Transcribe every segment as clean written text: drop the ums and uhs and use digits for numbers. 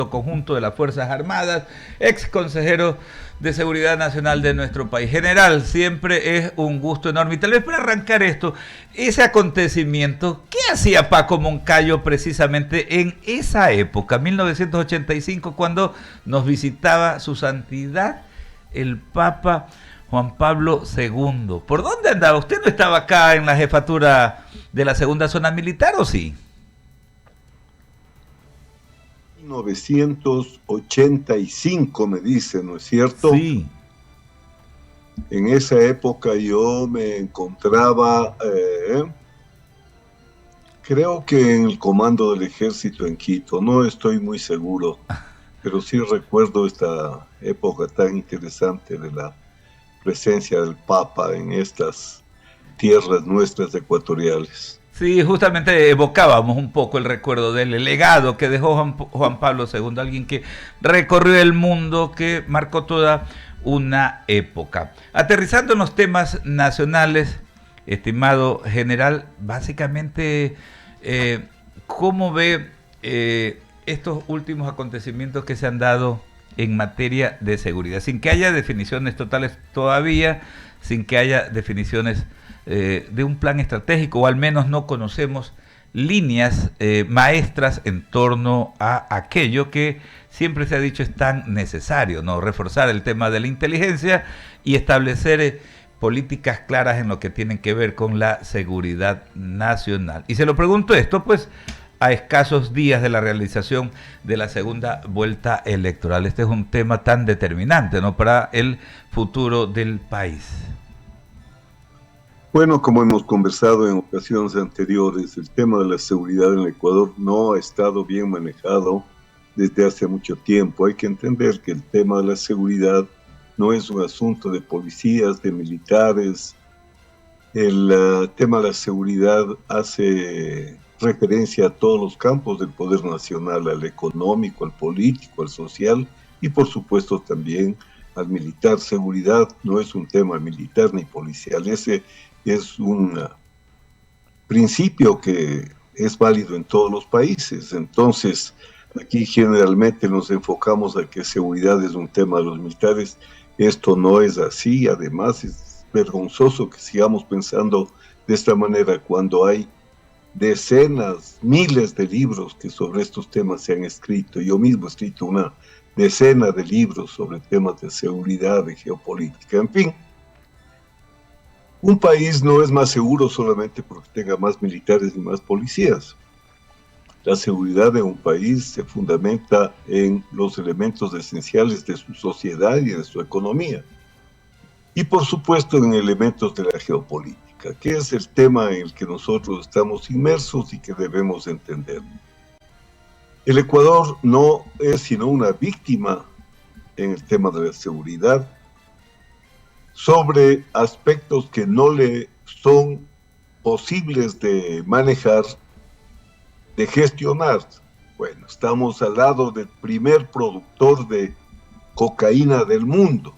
conjunto de las Fuerzas Armadas, ex consejero de Seguridad Nacional de nuestro país. General, siempre es un gusto enorme. Y tal vez para arrancar esto, ese acontecimiento, ¿qué hacía Paco Moncayo precisamente en esa época, 1985, cuando nos visitaba su santidad, el Papa Juan Pablo II? ¿Por dónde andaba? ¿Usted no estaba acá en la jefatura de la segunda zona militar o sí? 1985 me dice, ¿no es cierto? Sí. En esa época yo me encontraba, creo que en el comando del ejército en Quito, no estoy muy seguro, pero sí recuerdo esta época tan interesante de la presencia del Papa en estas tierras nuestras ecuatoriales. Sí, justamente evocábamos un poco el recuerdo del legado que dejó Juan Pablo II, alguien que recorrió el mundo, que marcó toda una época. Aterrizando en los temas nacionales, estimado general, básicamente, ¿cómo ve estos últimos acontecimientos que se han dado en materia de seguridad? Sin que haya definiciones totales todavía, sin que haya definiciones de un plan estratégico, o al menos no conocemos líneas maestras en torno a aquello que siempre se ha dicho es tan necesario, ¿no? Reforzar el tema de la inteligencia y establecer políticas claras en lo que tienen que ver con la seguridad nacional. Y se lo pregunto esto, pues, a escasos días de la realización de la segunda vuelta electoral. Este es un tema tan determinante, ¿no?, para el futuro del país. Bueno, como hemos conversado en ocasiones anteriores, el tema de la seguridad en el Ecuador no ha estado bien manejado desde hace mucho tiempo. Hay que entender que el tema de la seguridad no es un asunto de policías, de militares. El tema de la seguridad hace referencia a todos los campos del poder nacional, al económico, al político, al social y por supuesto también al militar. Seguridad no es un tema militar ni policial, ese es un principio que es válido en todos los países. Entonces, aquí generalmente nos enfocamos a que seguridad es un tema de los militares. Esto no es así. Además, es vergonzoso que sigamos pensando de esta manera cuando hay decenas, miles de libros que sobre estos temas se han escrito. Yo mismo he escrito una decena de libros sobre temas de seguridad, de geopolítica, en fin. Un país no es más seguro solamente porque tenga más militares y más policías. La seguridad de un país se fundamenta en los elementos esenciales de su sociedad y de su economía. Y por supuesto en elementos de la geopolítica, que es el tema en el que nosotros estamos inmersos y que debemos entender. El Ecuador no es sino una víctima en el tema de la seguridad, sobre aspectos que no le son posibles de manejar, de gestionar. Bueno, estamos al lado del primer productor de cocaína del mundo.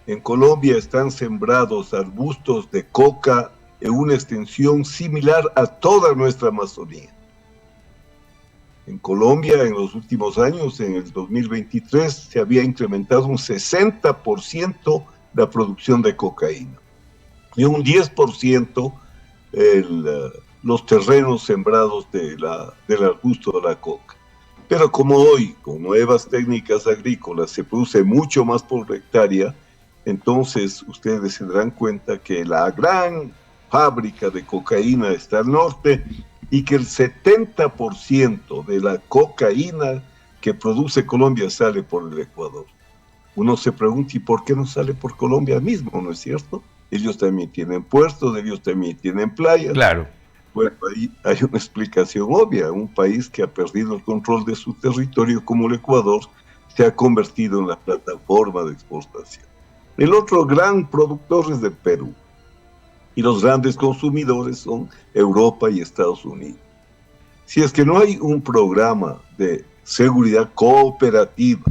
En Colombia están sembrados arbustos de coca en una extensión similar a toda nuestra Amazonía. En Colombia, en los últimos años, en el 2023, se había incrementado un 60% la producción de cocaína y un 10% los terrenos sembrados del arbusto de la coca. Pero como hoy, con nuevas técnicas agrícolas, se produce mucho más por hectárea, entonces ustedes se darán cuenta que la gran fábrica de cocaína está al norte y que el 70% de la cocaína que produce Colombia sale por el Ecuador. Uno se pregunta, ¿y por qué no sale por Colombia mismo? ¿No es cierto? Ellos también tienen puertos, ellos también tienen playas. Claro. Bueno, ahí hay una explicación obvia. Un país que ha perdido el control de su territorio como el Ecuador se ha convertido en la plataforma de exportación. El otro gran productor es el Perú. Y los grandes consumidores son Europa y Estados Unidos. Si es que no hay un programa de seguridad cooperativa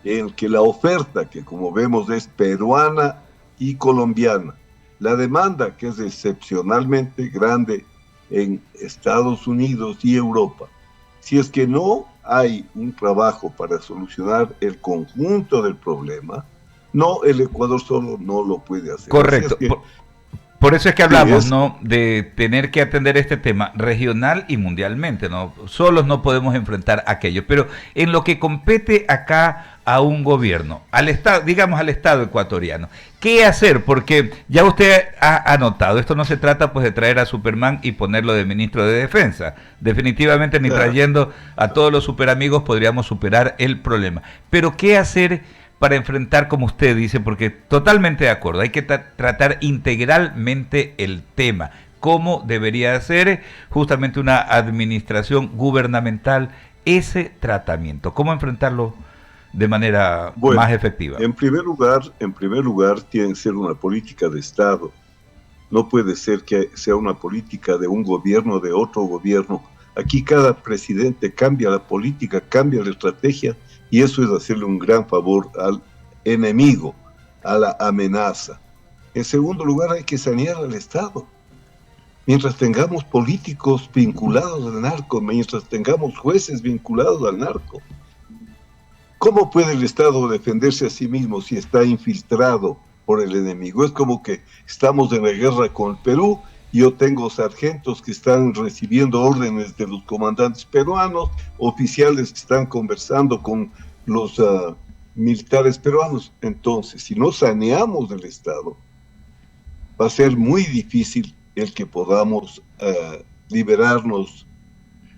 en el que la oferta, que como vemos es peruana y colombiana, la demanda, que es excepcionalmente grande en Estados Unidos y Europa, Si es que no hay un trabajo para solucionar el conjunto del problema, no, el Ecuador solo no lo puede hacer. Correcto. Así es que, por eso es que sí, hablamos, ¿no?, de tener que atender este tema regional y mundialmente, ¿no? Solos no podemos enfrentar aquello. Pero en lo que compete acá a un gobierno, al Estado, digamos al Estado ecuatoriano, ¿qué hacer? Porque ya usted ha anotado, esto no se trata pues de traer a Superman y ponerlo de ministro de Defensa. Definitivamente ni trayendo a todos los superamigos podríamos superar el problema. Pero ¿qué hacer para enfrentar, como usted dice? Porque totalmente de acuerdo, hay que tratar integralmente el tema, cómo debería ser justamente una administración gubernamental ese tratamiento, cómo enfrentarlo de manera más efectiva. En primer lugar, tiene que ser una política de Estado. No puede ser que sea una política de un gobierno, de otro gobierno. Aquí cada presidente cambia la política, cambia la estrategia, y eso es hacerle un gran favor al enemigo, a la amenaza. En segundo lugar, hay que sanear al Estado. Mientras tengamos políticos vinculados al narco, mientras tengamos jueces vinculados al narco, ¿cómo puede el Estado defenderse a sí mismo si está infiltrado por el enemigo? Es como que estamos en la guerra con el Perú, y yo tengo sargentos que están recibiendo órdenes de los comandantes peruanos, oficiales que están conversando con los militares peruanos. Entonces, si no saneamos el Estado, va a ser muy difícil el que podamos liberarnos,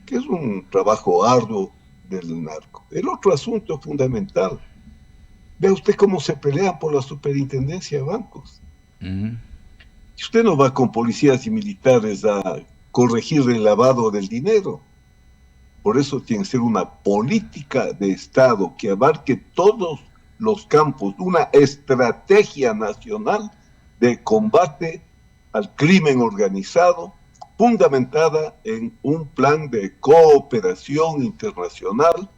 que es un trabajo arduo, del narco. El otro asunto fundamental, vea usted cómo se pelean por la superintendencia de bancos. Y usted no va con policías y militares a corregir el lavado del dinero. Por eso tiene que ser una política de Estado que abarque todos los campos, una estrategia nacional de combate al crimen organizado, fundamentada en un plan de cooperación internacional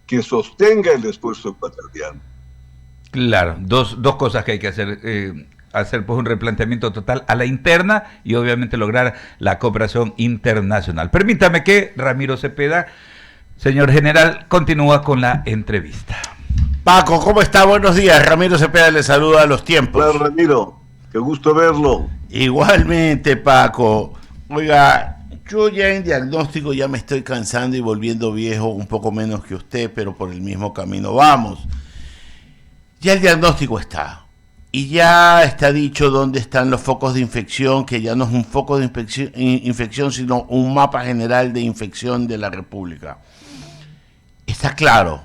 que sostenga el esfuerzo ecuatoriano. Claro, dos cosas que hay que hacer pues un replanteamiento total a la interna y obviamente lograr la cooperación internacional. Permítame que Ramiro Cepeda, señor general, continúa con la entrevista. Paco, ¿cómo está? Buenos días. Ramiro Cepeda le saluda a los tiempos. Hola, Ramiro, qué gusto verlo. Igualmente, Paco. Oiga, yo ya en diagnóstico ya me estoy cansando y volviendo viejo, un poco menos que usted, pero por el mismo camino vamos. Ya el diagnóstico está. Y ya está dicho dónde están los focos de infección, que ya no es un foco de infección, sino un mapa general de infección de la República. Está claro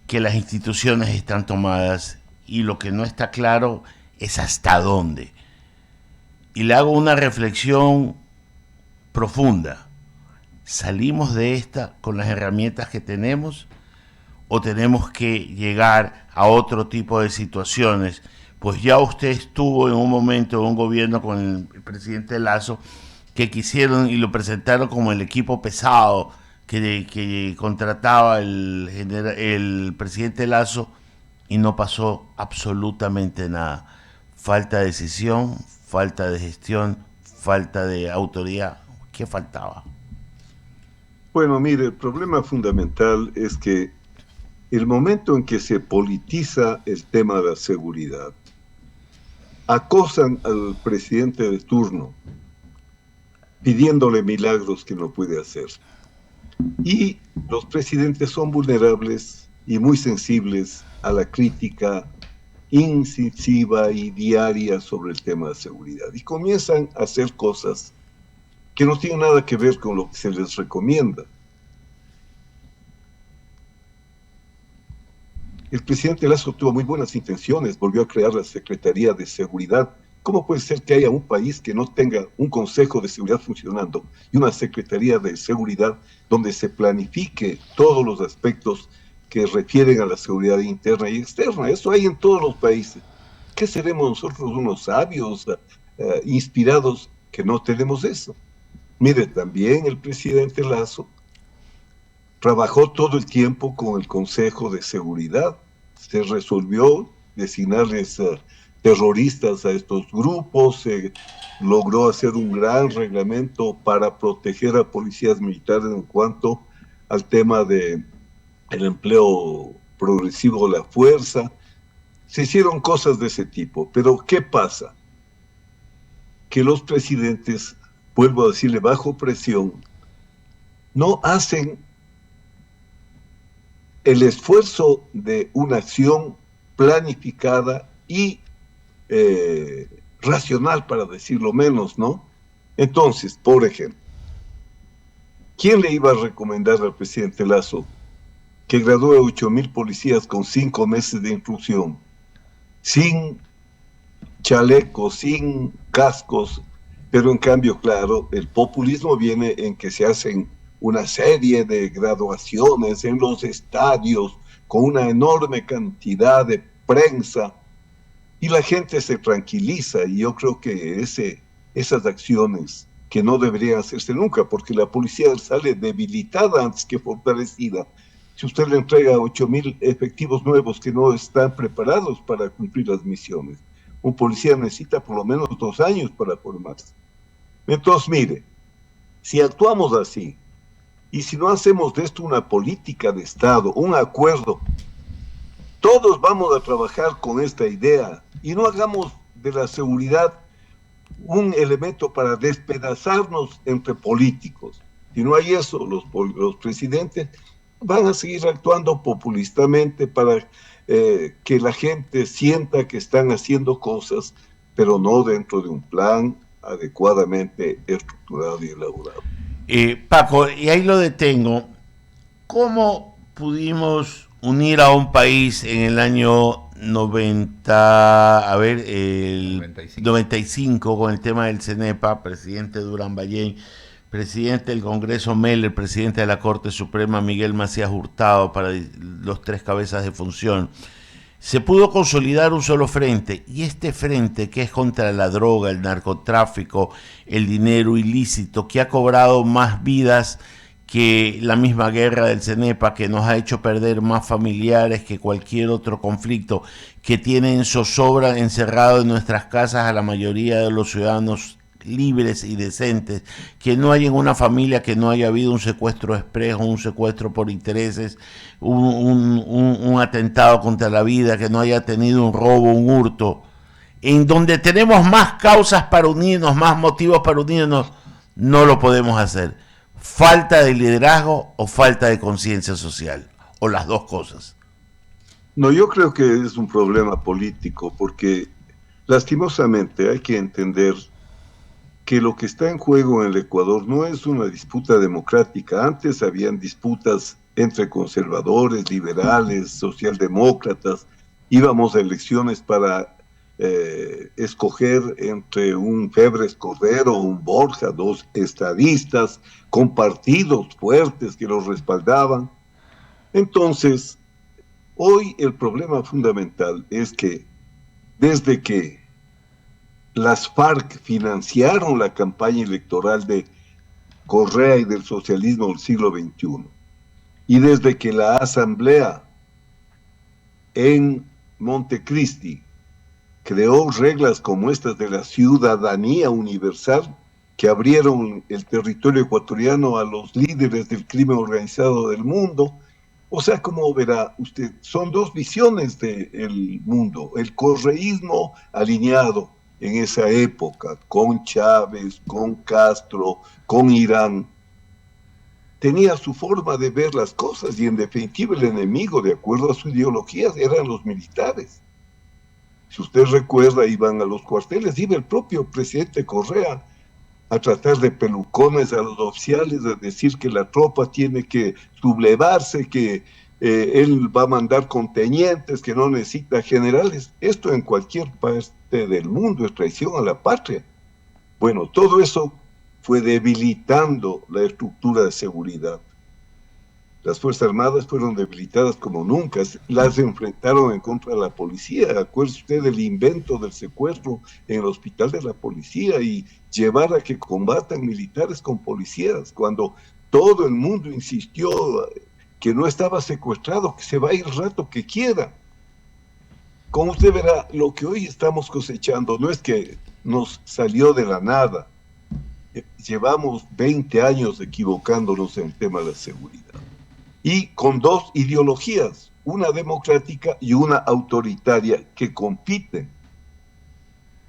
que las instituciones están tomadas y lo que no está claro es hasta dónde. Y le hago una reflexión profunda. ¿Salimos de esta con las herramientas que tenemos o tenemos que llegar a otro tipo de situaciones? Pues ya usted estuvo en un momento en un gobierno con el presidente Lasso que quisieron y lo presentaron como el equipo pesado que contrataba el presidente Lasso y no pasó absolutamente nada. Falta de decisión, falta de gestión, falta de autoridad. ¿Qué faltaba? Bueno, mire, el problema fundamental es que el momento en que se politiza el tema de la seguridad, acosan al presidente de turno, pidiéndole milagros que no puede hacer. Y los presidentes son vulnerables y muy sensibles a la crítica incisiva y diaria sobre el tema de seguridad. Y comienzan a hacer cosas que no tienen nada que ver con lo que se les recomienda. El presidente Lasso tuvo muy buenas intenciones, volvió a crear la Secretaría de Seguridad. ¿Cómo puede ser que haya un país que no tenga un Consejo de Seguridad funcionando y una Secretaría de Seguridad donde se planifique todos los aspectos que refieren a la seguridad interna y externa? Eso hay en todos los países. ¿Qué seremos nosotros, unos sabios inspirados, que no tenemos eso? Mire, también el presidente Lasso trabajó todo el tiempo con el Consejo de Seguridad. Se resolvió designarles terroristas a estos grupos, se logró hacer un gran reglamento para proteger a policías militares en cuanto al tema de el empleo progresivo de la fuerza. Se hicieron cosas de ese tipo, pero ¿qué pasa? Que los presidentes, vuelvo a decirle, bajo presión, no hacen el esfuerzo de una acción planificada y racional, para decirlo menos, ¿no? Entonces, por ejemplo, ¿quién le iba a recomendar al presidente Lasso que gradúe 8,000 policías con 5 meses de instrucción, sin chalecos, sin cascos? Pero en cambio, claro, el populismo viene en que se hacen una serie de graduaciones en los estadios con una enorme cantidad de prensa y la gente se tranquiliza, y yo creo que esas acciones que no deberían hacerse nunca, porque la policía sale debilitada antes que fortalecida. Si usted le entrega 8,000 efectivos nuevos que no están preparados para cumplir las misiones, un policía necesita por lo menos 2 años para formarse. Entonces, mire, si actuamos así, y si no hacemos de esto una política de Estado, un acuerdo, todos vamos a trabajar con esta idea y no hagamos de la seguridad un elemento para despedazarnos entre políticos. Si no hay eso, los presidentes van a seguir actuando populistamente para que la gente sienta que están haciendo cosas, pero no dentro de un plan adecuadamente estructurado y elaborado. Paco, y ahí lo detengo. ¿Cómo pudimos unir a un país en el año 90, el 95 con el tema del CENEPA, presidente Durán Ballén, presidente del Congreso Meller, presidente de la Corte Suprema Miguel Macías Hurtado, para los 3 cabezas de función? Se pudo consolidar un solo frente, y este frente, que es contra la droga, el narcotráfico, el dinero ilícito, que ha cobrado más vidas que la misma guerra del CENEPA, que nos ha hecho perder más familiares que cualquier otro conflicto, que tiene en zozobra encerrado en nuestras casas a la mayoría de los ciudadanos libres y decentes, que no hay en una familia que no haya habido un secuestro expreso, un secuestro por intereses, un atentado contra la vida, que no haya tenido un robo, un hurto, en donde tenemos más causas para unirnos, más motivos para unirnos, no lo podemos hacer. ¿Falta de liderazgo o falta de conciencia social? ¿O las dos cosas? No, yo creo que es un problema político, porque lastimosamente hay que entender que lo que está en juego en el Ecuador no es una disputa democrática. Antes habían disputas entre conservadores, liberales, socialdemócratas. Íbamos a elecciones para escoger entre un Febres Cordero, un Borja, 2 estadistas, con partidos fuertes que los respaldaban. Entonces, hoy el problema fundamental es que desde que las FARC financiaron la campaña electoral de Correa y del socialismo del siglo XXI, y desde que la Asamblea en Montecristi creó reglas como estas de la ciudadanía universal, que abrieron el territorio ecuatoriano a los líderes del crimen organizado del mundo. O sea, como verá usted, son 2 visiones del mundo. El correísmo alineado en esa época, con Chávez, con Castro, con Irán, tenía su forma de ver las cosas, y en definitiva el enemigo, de acuerdo a su ideología, eran los militares. Si usted recuerda, iban a los cuarteles, iba el propio presidente Correa a tratar de pelucones a los oficiales, a decir que la tropa tiene que sublevarse, que él va a mandar contenientes, que no necesita generales. Esto en cualquier parte del mundo es traición a la patria. Bueno, todo eso fue debilitando la estructura de seguridad. Las Fuerzas Armadas fueron debilitadas como nunca, las enfrentaron en contra de la policía. Acuérdese usted del invento del secuestro en el hospital de la policía y llevar a que combatan militares con policías, cuando todo el mundo insistió que no estaba secuestrado, que se va a ir el rato que quiera. Como usted verá, lo que hoy estamos cosechando no es que nos salió de la nada. Llevamos 20 años equivocándonos en el tema de la seguridad. y con dos ideologías, una democrática y una autoritaria, que compiten.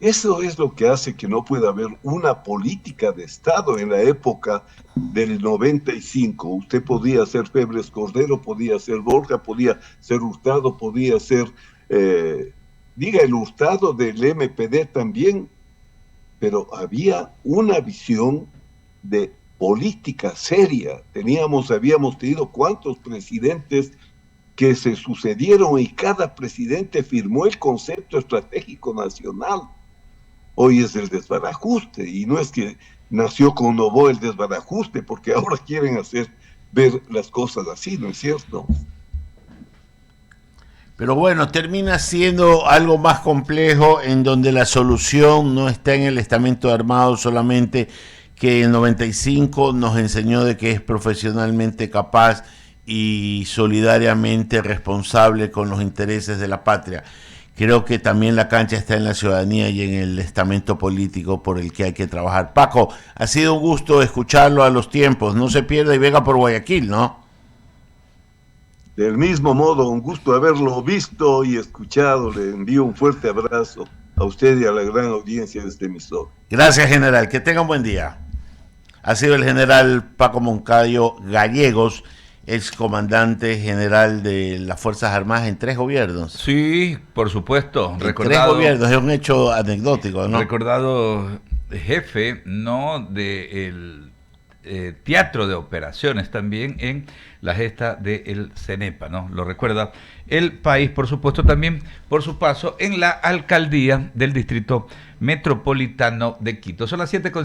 Eso es lo que hace que no pueda haber una política de Estado en la época del 95. Usted podía ser Febres Cordero, podía ser Borja, podía ser Hurtado, podía ser, diga, el Hurtado del MPD también, pero había una visión de política seria. Habíamos tenido cuántos presidentes que se sucedieron y cada presidente firmó el concepto estratégico nacional. Hoy es el desbarajuste, y no es que nació con Novoa el desbarajuste, porque ahora quieren hacer ver las cosas así, ¿no es cierto? Pero bueno, termina siendo algo más complejo, en donde la solución no está en el estamento armado solamente, que en 95 nos enseñó de que es profesionalmente capaz y solidariamente responsable con los intereses de la patria. Creo que también la cancha está en la ciudadanía y en el estamento político por el que hay que trabajar. Paco, ha sido un gusto escucharlo a los tiempos. No se pierda y venga por Guayaquil, ¿no? Del mismo modo, un gusto haberlo visto y escuchado. Le envío un fuerte abrazo a usted y a la gran audiencia de este emisor. Gracias, general. Que tenga un buen día. Ha sido el general Paco Moncayo Gallegos, excomandante general de las Fuerzas Armadas en 3 gobiernos. Sí, por supuesto. En 3 gobiernos, es un hecho anecdótico, ¿no? Recordado jefe, ¿no?, del teatro de operaciones también en la gesta del CENEPA, ¿no? Lo recuerda el país, por supuesto, también por su paso en la alcaldía del Distrito Metropolitano de Quito. Son las 7:50.